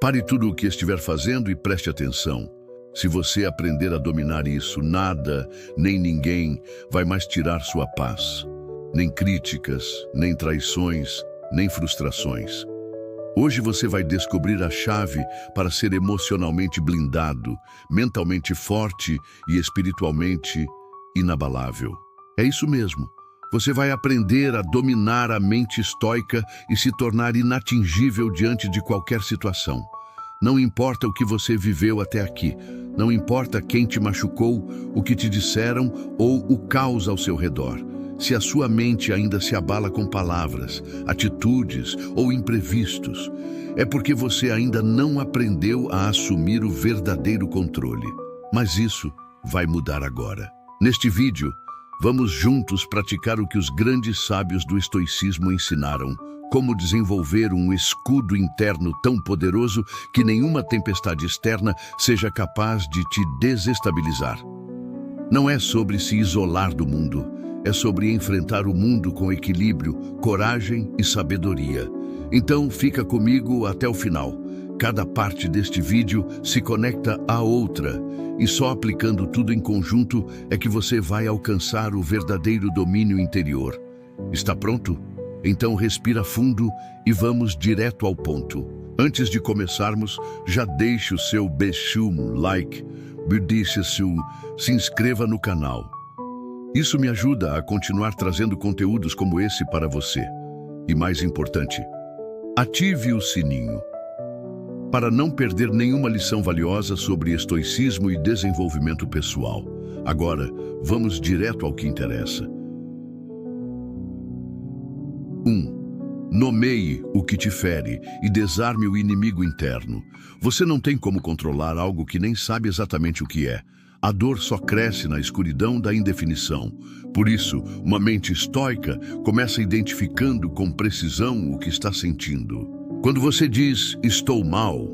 Pare tudo o que estiver fazendo e preste atenção. Se você aprender a dominar isso, nada, nem ninguém vai mais tirar sua paz. Nem críticas, nem traições, nem frustrações. Hoje você vai descobrir a chave para ser emocionalmente blindado, mentalmente forte e espiritualmente inabalável. É isso mesmo. Você vai aprender a dominar a mente estoica e se tornar inatingível diante de qualquer situação. Não importa o que você viveu até aqui, não importa quem te machucou, o que te disseram ou o caos ao seu redor. Se a sua mente ainda se abala com palavras, atitudes ou imprevistos, é porque você ainda não aprendeu a assumir o verdadeiro controle. Mas isso vai mudar agora. Neste vídeo, vamos juntos praticar o que os grandes sábios do estoicismo ensinaram: como desenvolver um escudo interno tão poderoso que nenhuma tempestade externa seja capaz de te desestabilizar. Não é sobre se isolar do mundo, é sobre enfrentar o mundo com equilíbrio, coragem e sabedoria. Então fica comigo até o final. Cada parte deste vídeo se conecta à outra, e só aplicando tudo em conjunto é que você vai alcançar o verdadeiro domínio interior. Está pronto? Então respira fundo e vamos direto ao ponto. Antes de começarmos, já deixe o seu like, se inscreva no canal. Isso me ajuda a continuar trazendo conteúdos como esse para você. E mais importante, ative o sininho para não perder nenhuma lição valiosa sobre estoicismo e desenvolvimento pessoal. Agora, vamos direto ao que interessa. 1. Nomeie o que te fere e desarme o inimigo interno. Você não tem como controlar algo que nem sabe exatamente o que é. A dor só cresce na escuridão da indefinição. Por isso, uma mente estoica começa identificando com precisão o que está sentindo. Quando você diz, estou mal,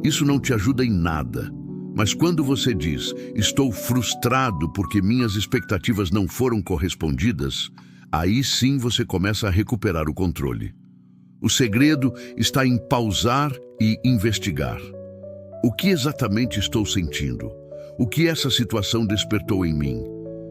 isso não te ajuda em nada. Mas quando você diz, estou frustrado porque minhas expectativas não foram correspondidas, aí sim você começa a recuperar o controle. O segredo está em pausar e investigar. O que exatamente estou sentindo? O que essa situação despertou em mim?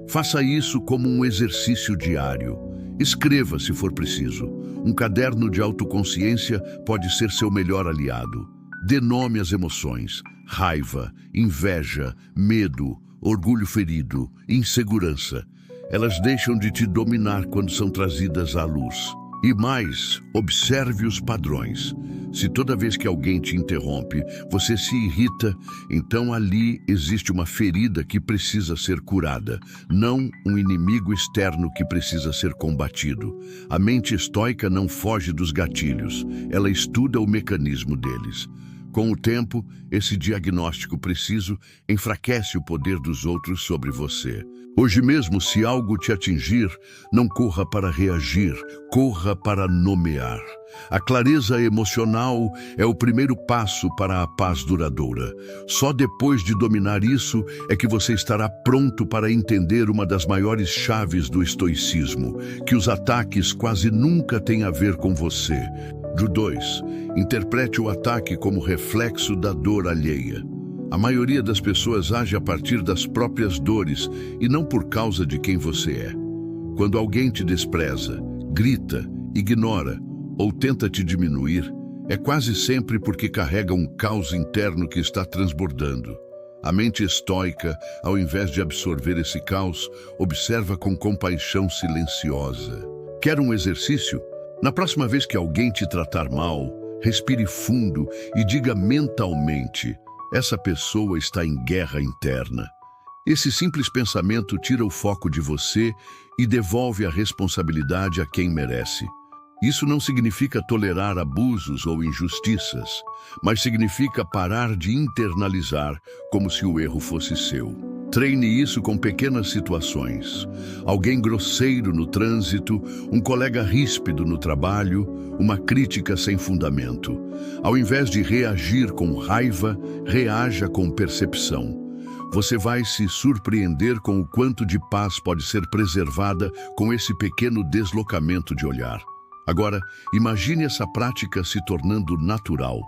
Faça isso como um exercício diário. Escreva se for preciso. Um caderno de autoconsciência pode ser seu melhor aliado. Dê nome às emoções: raiva, inveja, medo, orgulho ferido, insegurança. Elas deixam de te dominar quando são trazidas à luz. E mais, observe os padrões. Se toda vez que alguém te interrompe, você se irrita, então ali existe uma ferida que precisa ser curada, não um inimigo externo que precisa ser combatido. A mente estoica não foge dos gatilhos, ela estuda o mecanismo deles. Com o tempo, esse diagnóstico preciso enfraquece o poder dos outros sobre você. Hoje mesmo, se algo te atingir, não corra para reagir, corra para nomear. A clareza emocional é o primeiro passo para a paz duradoura. Só depois de dominar isso é que você estará pronto para entender uma das maiores chaves do estoicismo, que os ataques quase nunca têm a ver com você. 2. Interprete o ataque como reflexo da dor alheia. A maioria das pessoas age a partir das próprias dores e não por causa de quem você é. Quando alguém te despreza, grita, ignora ou tenta te diminuir, é quase sempre porque carrega um caos interno que está transbordando. A mente estoica, ao invés de absorver esse caos, observa com compaixão silenciosa. Quer um exercício? Na próxima vez que alguém te tratar mal, respire fundo e diga mentalmente: essa pessoa está em guerra interna. Esse simples pensamento tira o foco de você e devolve a responsabilidade a quem merece. Isso não significa tolerar abusos ou injustiças, mas significa parar de internalizar como se o erro fosse seu. Treine isso com pequenas situações. Alguém grosseiro no trânsito, um colega ríspido no trabalho, uma crítica sem fundamento. Ao invés de reagir com raiva, reaja com percepção. Você vai se surpreender com o quanto de paz pode ser preservada com esse pequeno deslocamento de olhar. Agora, imagine essa prática se tornando natural.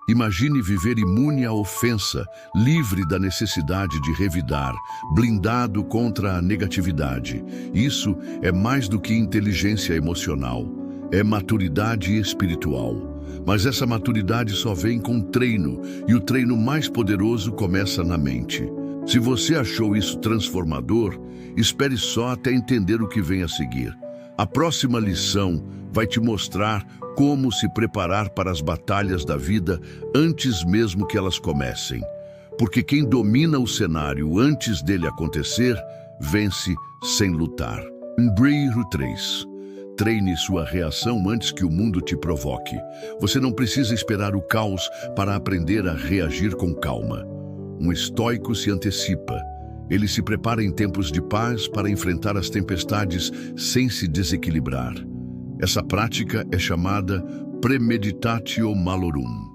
Imagine viver imune à ofensa, livre da necessidade de revidar, blindado contra a negatividade. Isso é mais do que inteligência emocional, é maturidade espiritual. Mas essa maturidade só vem com treino, e o treino mais poderoso começa na mente. Se você achou isso transformador, espere só até entender o que vem a seguir. A próxima lição vai te mostrar como se preparar para as batalhas da vida antes mesmo que elas comecem. Porque quem domina o cenário antes dele acontecer, vence sem lutar. Número 3. Treine sua reação antes que o mundo te provoque. Você não precisa esperar o caos para aprender a reagir com calma. Um estoico se antecipa. Ele se prepara em tempos de paz para enfrentar as tempestades sem se desequilibrar. Essa prática é chamada premeditatio malorum,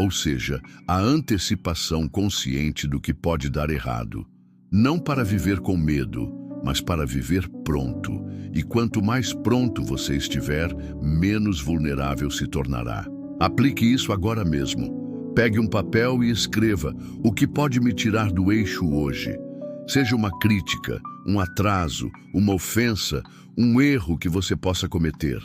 ou seja, a antecipação consciente do que pode dar errado. Não para viver com medo, mas para viver pronto. E quanto mais pronto você estiver, menos vulnerável se tornará. Aplique isso agora mesmo. Pegue um papel e escreva o que pode me tirar do eixo hoje. Seja uma crítica, um atraso, uma ofensa, um erro que você possa cometer.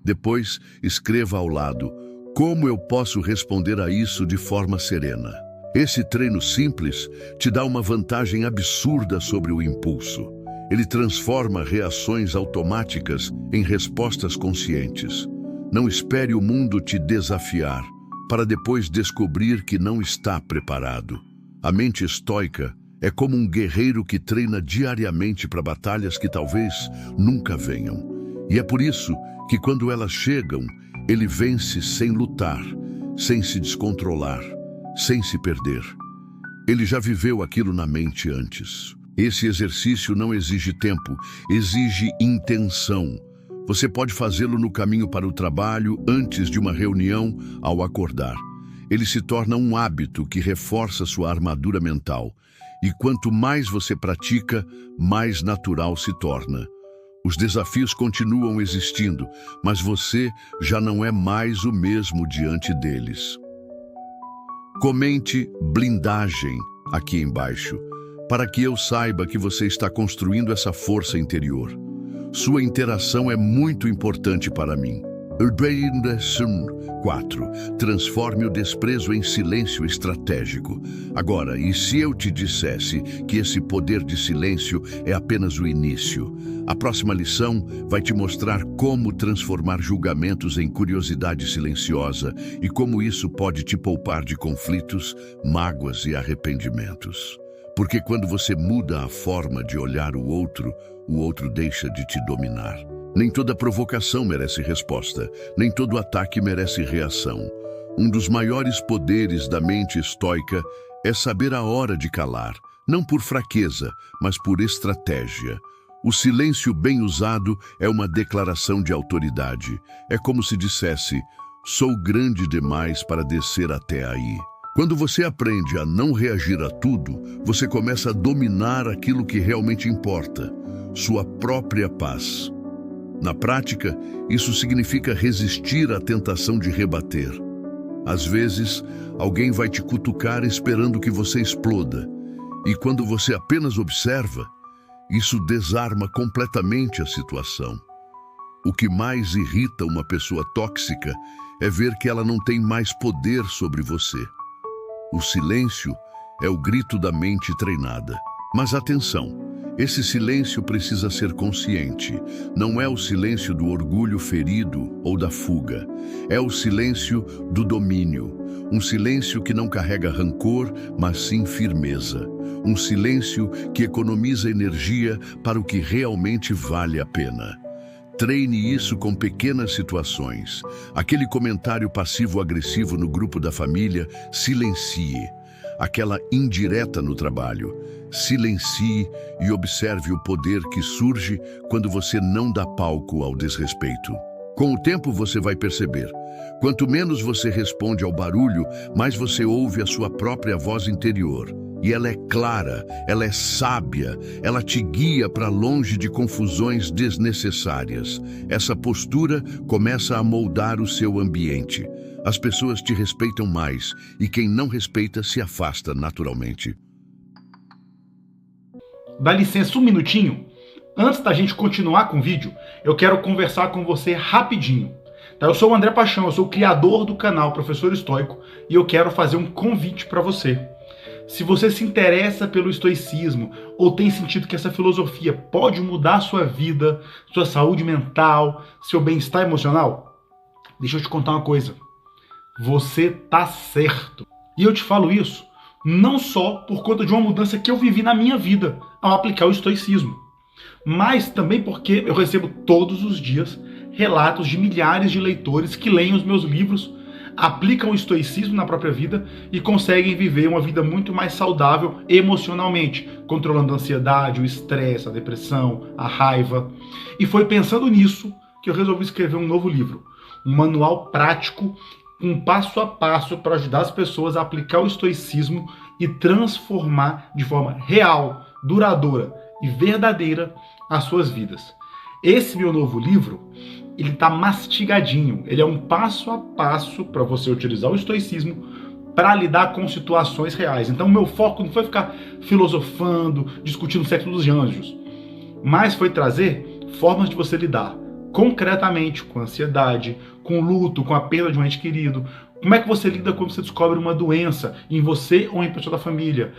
Depois, escreva ao lado: como eu posso responder a isso de forma serena? Esse treino simples te dá uma vantagem absurda sobre o impulso. Ele transforma reações automáticas em respostas conscientes. Não espere o mundo te desafiar, para depois descobrir que não está preparado. A mente estoica é como um guerreiro que treina diariamente para batalhas que talvez nunca venham. E é por isso que quando elas chegam, ele vence sem lutar, sem se descontrolar, sem se perder. Ele já viveu aquilo na mente antes. Esse exercício não exige tempo, exige intenção. Você pode fazê-lo no caminho para o trabalho, antes de uma reunião, ao acordar. Ele se torna um hábito que reforça sua armadura mental. E quanto mais você pratica, mais natural se torna. Os desafios continuam existindo, mas você já não é mais o mesmo diante deles. Comente blindagem aqui embaixo, para que eu saiba que você está construindo essa força interior. Sua interação é muito importante para mim. 4. Transforme o desprezo em silêncio estratégico. Agora, e se eu te dissesse que esse poder de silêncio é apenas o início? A próxima lição vai te mostrar como transformar julgamentos em curiosidade silenciosa e como isso pode te poupar de conflitos, mágoas e arrependimentos. Porque quando você muda a forma de olhar o outro deixa de te dominar. Nem toda provocação merece resposta, nem todo ataque merece reação. Um dos maiores poderes da mente estoica é saber a hora de calar, não por fraqueza, mas por estratégia. O silêncio bem usado é uma declaração de autoridade. É como se dissesse: sou grande demais para descer até aí. Quando você aprende a não reagir a tudo, você começa a dominar aquilo que realmente importa, sua própria paz. Na prática, isso significa resistir à tentação de rebater. Às vezes, alguém vai te cutucar esperando que você exploda. E quando você apenas observa, isso desarma completamente a situação. O que mais irrita uma pessoa tóxica é ver que ela não tem mais poder sobre você. O silêncio é o grito da mente treinada. Mas atenção! Esse silêncio precisa ser consciente. Não é o silêncio do orgulho ferido ou da fuga. É o silêncio do domínio. Um silêncio que não carrega rancor, mas sim firmeza. Um silêncio que economiza energia para o que realmente vale a pena. Treine isso com pequenas situações. Aquele comentário passivo-agressivo no grupo da família, silencie. Aquela indireta no trabalho, silencie e observe o poder que surge quando você não dá palco ao desrespeito. Com o tempo você vai perceber. Quanto menos você responde ao barulho, mais você ouve a sua própria voz interior. E ela é clara, ela é sábia, ela te guia para longe de confusões desnecessárias. Essa postura começa a moldar o seu ambiente. As pessoas te respeitam mais e quem não respeita se afasta naturalmente. Dá licença um minutinho? Antes da gente continuar com o vídeo, eu quero conversar com você rapidinho. Tá? Eu sou o André Paixão, eu sou o criador do canal Professor Estoico e eu quero fazer um convite para você. Se você se interessa pelo estoicismo ou tem sentido que essa filosofia pode mudar a sua vida, sua saúde mental, seu bem-estar emocional, deixa eu te contar uma coisa. Você tá certo. E eu te falo isso não só por conta de uma mudança que eu vivi na minha vida ao aplicar o estoicismo, mas também porque eu recebo todos os dias relatos de milhares de leitores que leem os meus livros, aplicam o estoicismo na própria vida e conseguem viver uma vida muito mais saudável emocionalmente, controlando a ansiedade, o estresse, a depressão, a raiva. E foi pensando nisso que eu resolvi escrever um novo livro, um manual prático, um passo a passo para ajudar as pessoas a aplicar o estoicismo e transformar de forma real, duradoura e verdadeira as suas vidas. Esse meu novo livro, ele está mastigadinho, ele é um passo a passo para você utilizar o estoicismo para lidar com situações reais. Então o meu foco não foi ficar filosofando, discutindo o sexo dos anjos, mas foi trazer formas de você lidar concretamente com ansiedade, com luto, com a perda de um ente querido. Como é que você lida quando você descobre uma doença em você ou em pessoa da família?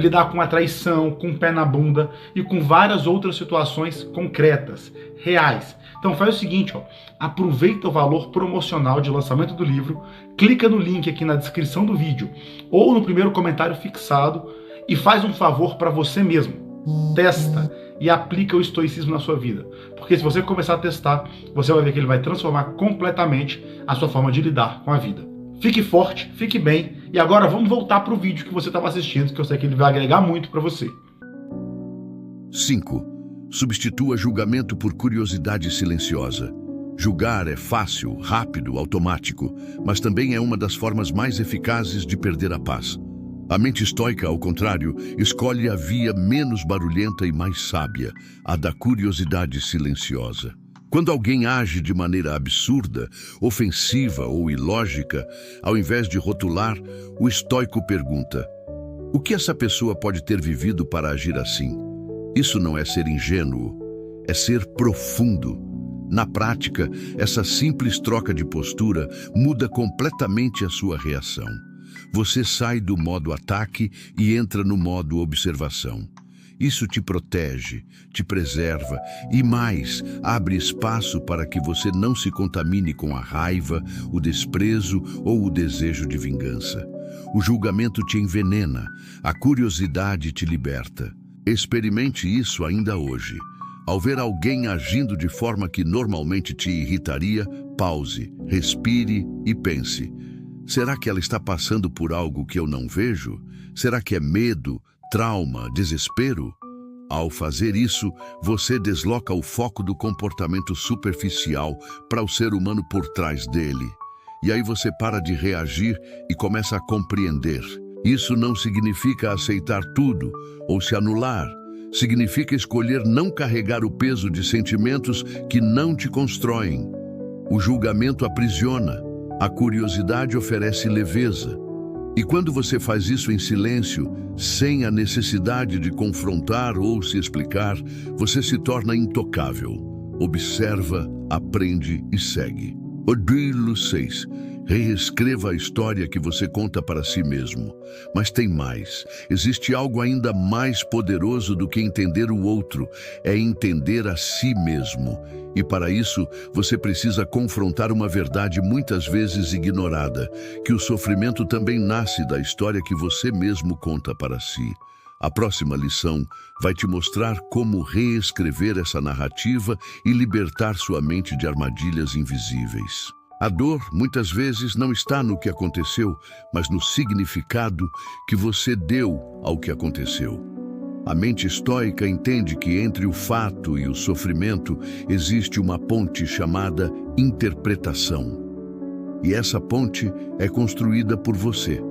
Lidar com a traição, com o pé na bunda e com várias outras situações concretas, reais. Então faz o seguinte, aproveita o valor promocional de lançamento do livro, clica no link aqui na descrição do vídeo ou no primeiro comentário fixado e faz um favor para você mesmo. Testa e aplica o estoicismo na sua vida. Porque se você começar a testar, você vai ver que ele vai transformar completamente a sua forma de lidar com a vida. Fique forte, fique bem. E agora vamos voltar para o vídeo que você estava assistindo, que eu sei que ele vai agregar muito para você. 5. Substitua julgamento por curiosidade silenciosa. Julgar é fácil, rápido, automático, mas também é uma das formas mais eficazes de perder a paz. A mente estoica, ao contrário, escolhe a via menos barulhenta e mais sábia, a da curiosidade silenciosa. Quando alguém age de maneira absurda, ofensiva ou ilógica, ao invés de rotular, o estoico pergunta: o que essa pessoa pode ter vivido para agir assim? Isso não é ser ingênuo, é ser profundo. Na prática, essa simples troca de postura muda completamente a sua reação. Você sai do modo ataque e entra no modo observação. Isso te protege, te preserva e mais, abre espaço para que você não se contamine com a raiva, o desprezo ou o desejo de vingança. O julgamento te envenena, a curiosidade te liberta. Experimente isso ainda hoje. Ao ver alguém agindo de forma que normalmente te irritaria, pause, respire e pense: será que ela está passando por algo que eu não vejo? Será que é medo, trauma, desespero? Ao fazer isso, você desloca o foco do comportamento superficial para o ser humano por trás dele. E aí você para de reagir e começa a compreender. Isso não significa aceitar tudo ou se anular. Significa escolher não carregar o peso de sentimentos que não te constroem. O julgamento aprisiona. A curiosidade oferece leveza. E quando você faz isso em silêncio, sem a necessidade de confrontar ou se explicar, você se torna intocável. Observa, aprende e segue. Odile 6. Reescreva a história que você conta para si mesmo. Mas tem mais. Existe algo ainda mais poderoso do que entender o outro. É entender a si mesmo. E para isso, você precisa confrontar uma verdade muitas vezes ignorada, que o sofrimento também nasce da história que você mesmo conta para si. A próxima lição vai te mostrar como reescrever essa narrativa e libertar sua mente de armadilhas invisíveis. A dor, muitas vezes, não está no que aconteceu, mas no significado que você deu ao que aconteceu. A mente estoica entende que entre o fato e o sofrimento existe uma ponte chamada interpretação. E essa ponte é construída por você.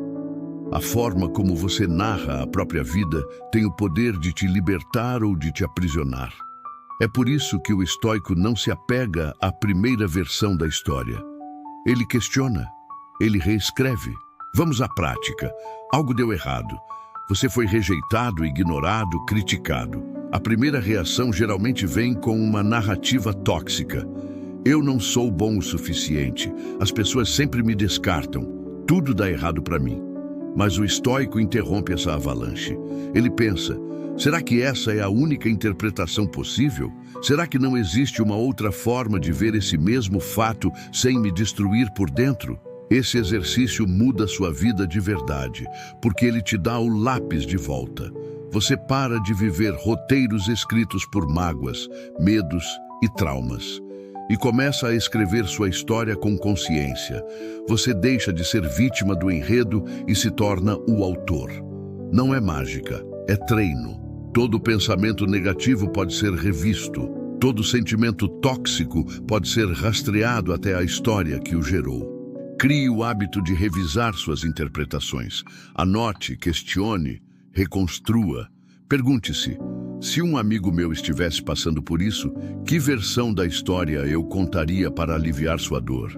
A forma como você narra a própria vida tem o poder de te libertar ou de te aprisionar. É por isso que o estoico não se apega à primeira versão da história. Ele questiona, ele reescreve. Vamos à prática. Algo deu errado. Você foi rejeitado, ignorado, criticado. A primeira reação geralmente vem com uma narrativa tóxica. Eu não sou bom o suficiente. As pessoas sempre me descartam. Tudo dá errado para mim. Mas o estoico interrompe essa avalanche. Ele pensa: será que essa é a única interpretação possível? Será que não existe uma outra forma de ver esse mesmo fato sem me destruir por dentro? Esse exercício muda sua vida de verdade, porque ele te dá o lápis de volta. Você para de viver roteiros escritos por mágoas, medos e traumas, e começa a escrever sua história com consciência. Você deixa de ser vítima do enredo e se torna o autor. Não é mágica, é treino. Todo pensamento negativo pode ser revisto. Todo sentimento tóxico pode ser rastreado até a história que o gerou. Crie o hábito de revisar suas interpretações. Anote, questione, reconstrua. Pergunte-se: se um amigo meu estivesse passando por isso, que versão da história eu contaria para aliviar sua dor?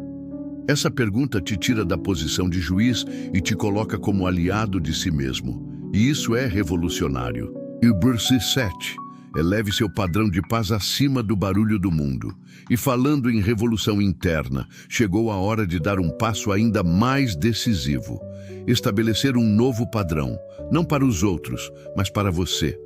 Essa pergunta te tira da posição de juiz e te coloca como aliado de si mesmo. E isso é revolucionário. E o Bruce 7. Eleve seu padrão de paz acima do barulho do mundo. E falando em revolução interna, chegou a hora de dar um passo ainda mais decisivo. Estabelecer um novo padrão, não para os outros, mas para você.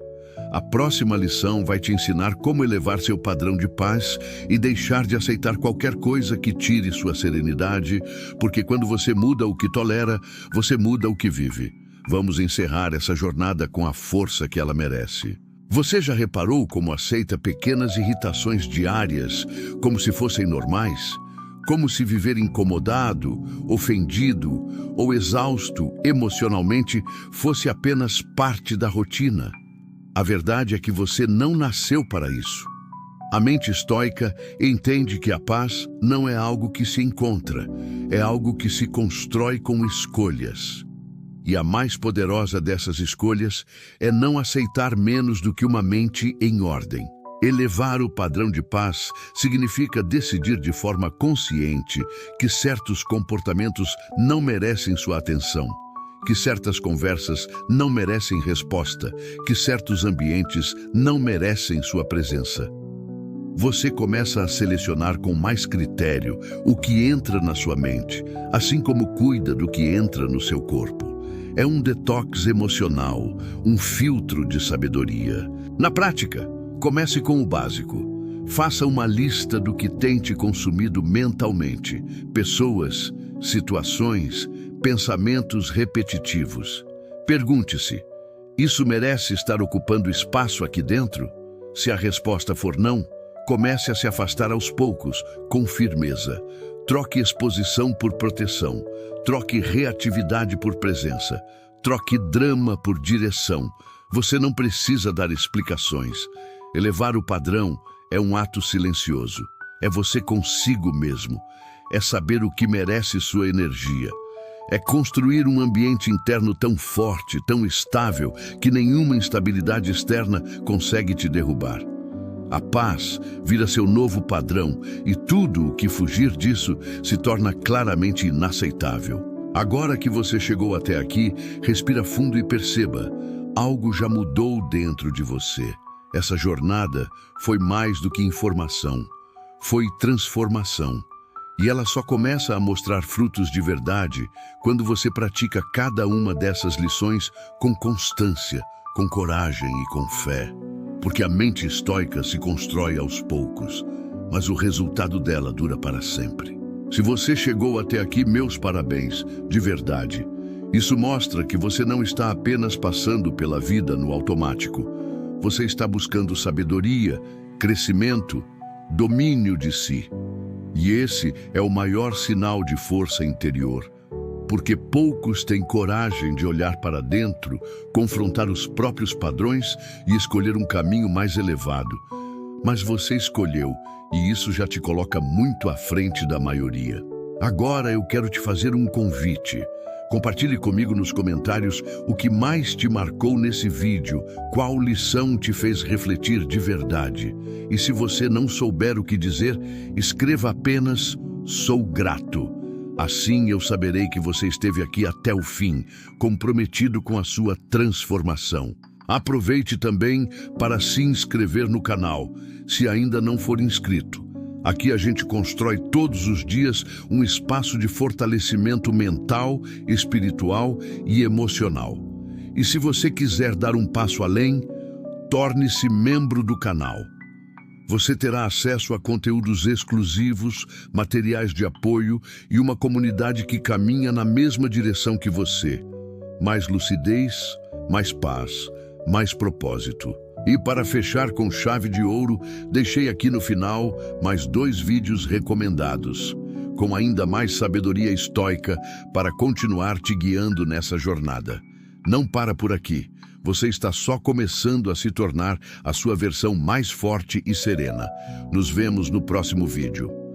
A próxima lição vai te ensinar como elevar seu padrão de paz e deixar de aceitar qualquer coisa que tire sua serenidade, porque quando você muda o que tolera, você muda o que vive. Vamos encerrar essa jornada com a força que ela merece. Você já reparou como aceita pequenas irritações diárias, como se fossem normais? Como se viver incomodado, ofendido ou exausto emocionalmente fosse apenas parte da rotina? A verdade é que você não nasceu para isso. A mente estoica entende que a paz não é algo que se encontra, é algo que se constrói com escolhas. E a mais poderosa dessas escolhas é não aceitar menos do que uma mente em ordem. Elevar o padrão de paz significa decidir de forma consciente que certos comportamentos não merecem sua atenção, que certas conversas não merecem resposta, que certos ambientes não merecem sua presença. Você começa a selecionar com mais critério o que entra na sua mente, assim como cuida do que entra no seu corpo. É um detox emocional, um filtro de sabedoria. Na prática, comece com o básico. Faça uma lista do que tem te consumido mentalmente. Pessoas, situações, pensamentos repetitivos. Pergunte-se: isso merece estar ocupando espaço aqui dentro? Se a resposta for não, comece a se afastar aos poucos, com firmeza. Troque exposição por proteção. Troque reatividade por presença. Troque drama por direção. Você não precisa dar explicações. Elevar o padrão é um ato silencioso. É você consigo mesmo. É saber o que merece sua energia. É construir um ambiente interno tão forte, tão estável, que nenhuma instabilidade externa consegue te derrubar. A paz vira seu novo padrão e tudo o que fugir disso se torna claramente inaceitável. Agora que você chegou até aqui, respira fundo e perceba: algo já mudou dentro de você. Essa jornada foi mais do que informação, foi transformação. E ela só começa a mostrar frutos de verdade quando você pratica cada uma dessas lições com constância, com coragem e com fé. Porque a mente estoica se constrói aos poucos, mas o resultado dela dura para sempre. Se você chegou até aqui, meus parabéns, de verdade. Isso mostra que você não está apenas passando pela vida no automático. Você está buscando sabedoria, crescimento, domínio de si. E esse é o maior sinal de força interior. Porque poucos têm coragem de olhar para dentro, confrontar os próprios padrões e escolher um caminho mais elevado. Mas você escolheu, e isso já te coloca muito à frente da maioria. Agora eu quero te fazer um convite. Compartilhe comigo nos comentários o que mais te marcou nesse vídeo, qual lição te fez refletir de verdade. E se você não souber o que dizer, escreva apenas "sou grato". Assim eu saberei que você esteve aqui até o fim, comprometido com a sua transformação. Aproveite também para se inscrever no canal, se ainda não for inscrito. Aqui a gente constrói todos os dias um espaço de fortalecimento mental, espiritual e emocional. E se você quiser dar um passo além, torne-se membro do canal. Você terá acesso a conteúdos exclusivos, materiais de apoio e uma comunidade que caminha na mesma direção que você. Mais lucidez, mais paz, mais propósito. E para fechar com chave de ouro, deixei aqui no final mais 2 vídeos recomendados, com ainda mais sabedoria estoica para continuar te guiando nessa jornada. Não para por aqui. Você está só começando a se tornar a sua versão mais forte e serena. Nos vemos no próximo vídeo.